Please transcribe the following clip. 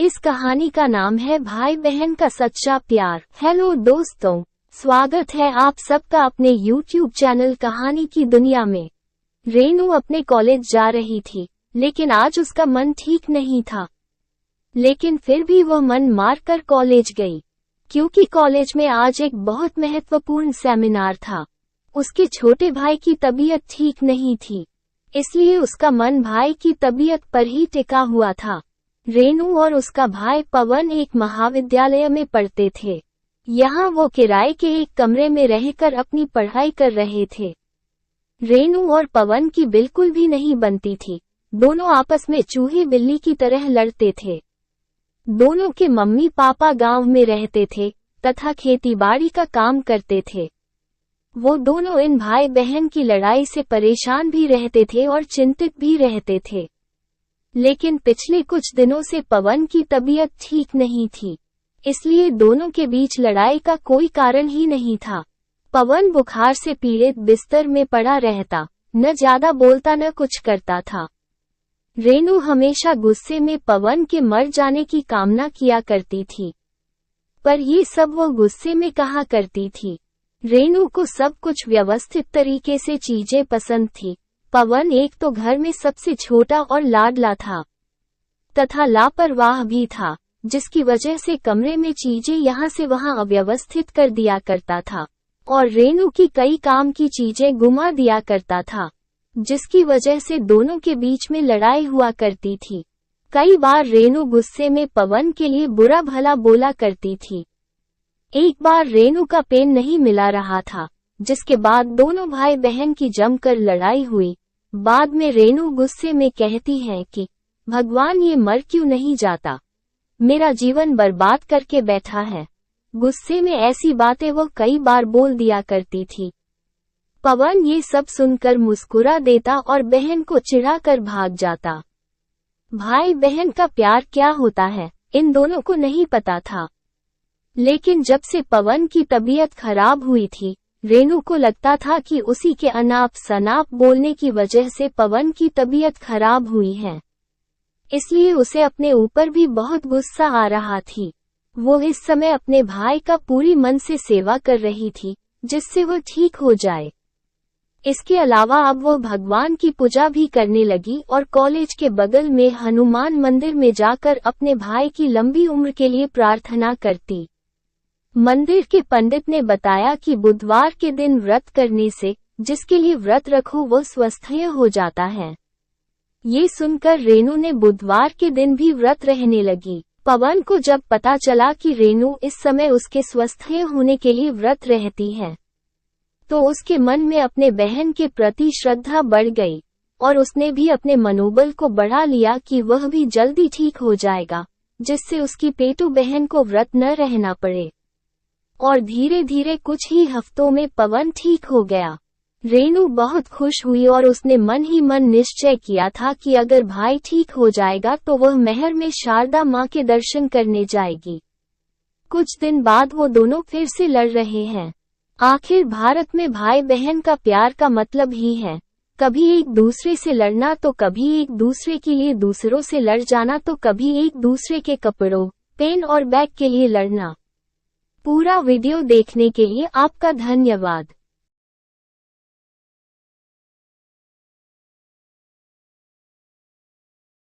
इस कहानी का नाम है भाई बहन का सच्चा प्यार। हेलो दोस्तों, स्वागत है आप सबका अपने YouTube चैनल कहानी की दुनिया में। रेनू अपने कॉलेज जा रही थी, लेकिन आज उसका मन ठीक नहीं था। लेकिन फिर भी वह मन मारकर कॉलेज गई, क्योंकि कॉलेज में आज एक बहुत महत्वपूर्ण सेमिनार था। उसके छोटे भाई की तबीयत ठीक नहीं थी, इसलिए उसका मन भाई की तबीयत पर ही टिका हुआ था। रेनू और उसका भाई पवन एक महाविद्यालय में पढ़ते थे। यहाँ वो किराए के एक कमरे में रहकर अपनी पढ़ाई कर रहे थे। रेनू और पवन की बिल्कुल भी नहीं बनती थी। दोनों आपस में चूहे बिल्ली की तरह लड़ते थे। दोनों के मम्मी पापा गांव में रहते थे तथा खेतीबाड़ी का काम करते थे। वो दोनों इन भाई बहन की लड़ाई से परेशान भी रहते थे और चिंतित भी रहते थे। लेकिन पिछले कुछ दिनों से पवन की तबीयत ठीक नहीं थी, इसलिए दोनों के बीच लड़ाई का कोई कारण ही नहीं था। पवन बुखार से पीड़ित बिस्तर में पड़ा रहता, न ज्यादा बोलता न कुछ करता था। रेनू हमेशा गुस्से में पवन के मर जाने की कामना किया करती थी, पर ये सब वो गुस्से में कहा करती थी। रेनू को सब कुछ व्यवस्थित तरीके से चीजें पसंद थी। पवन एक तो घर में सबसे छोटा और लाडला था, तथा लापरवाह भी था, जिसकी वजह से कमरे में चीजें यहाँ से वहाँ अव्यवस्थित कर दिया करता था और रेनू की कई काम की चीजें गुमा दिया करता था, जिसकी वजह से दोनों के बीच में लड़ाई हुआ करती थी। कई बार रेनू गुस्से में पवन के लिए बुरा भला बोला करती थी। एक बार रेनू का पेन नहीं मिला रहा था, जिसके बाद दोनों भाई बहन की जमकर लड़ाई हुई। बाद में रेनू गुस्से में कहती है कि भगवान ये मर क्यों नहीं जाता, मेरा जीवन बर्बाद करके बैठा है। गुस्से में ऐसी बातें वो कई बार बोल दिया करती थी। पवन ये सब सुनकर मुस्कुरा देता और बहन को चिढ़ाकर भाग जाता। भाई बहन का प्यार क्या होता है, इन दोनों को नहीं पता था। लेकिन जब से पवन की तबीयत खराब हुई थी, रेनू को लगता था कि उसी के अनाप शनाप बोलने की वजह से पवन की तबीयत खराब हुई है, इसलिए उसे अपने ऊपर भी बहुत गुस्सा आ रहा थी। वो इस समय अपने भाई का पूरी मन से सेवा कर रही थी, जिससे वो ठीक हो जाए। इसके अलावा अब वो भगवान की पूजा भी करने लगी और कॉलेज के बगल में हनुमान मंदिर में जाकर अपने भाई की लंबी उम्र के लिए प्रार्थना करती। मंदिर के पंडित ने बताया कि बुधवार के दिन व्रत करने से जिसके लिए व्रत रखो वो स्वस्थ हो जाता है। ये सुनकर रेनू ने बुधवार के दिन भी व्रत रहने लगी। पवन को जब पता चला कि रेनू इस समय उसके स्वस्थ होने के लिए व्रत रहती है, तो उसके मन में अपने बहन के प्रति श्रद्धा बढ़ गई और उसने भी अपने मनोबल को बढ़ा लिया कि वह भी जल्दी ठीक हो जाएगा, जिससे उसकी पेटू बहन को व्रत न रहना पड़े। और धीरे धीरे कुछ ही हफ्तों में पवन ठीक हो गया। रेनू बहुत खुश हुई और उसने मन ही मन निश्चय किया था कि अगर भाई ठीक हो जाएगा तो वह महर में शारदा माँ के दर्शन करने जाएगी। कुछ दिन बाद वो दोनों फिर से लड़ रहे हैं। आखिर भारत में भाई बहन का प्यार का मतलब ही है, कभी एक दूसरे से लड़ना तो कभी एक दूसरे के लिए दूसरों से लड़ जाना, तो कभी एक दूसरे के कपड़ों, पेन और बैग के लिए लड़ना। पूरा वीडियो देखने के लिए आपका धन्यवाद।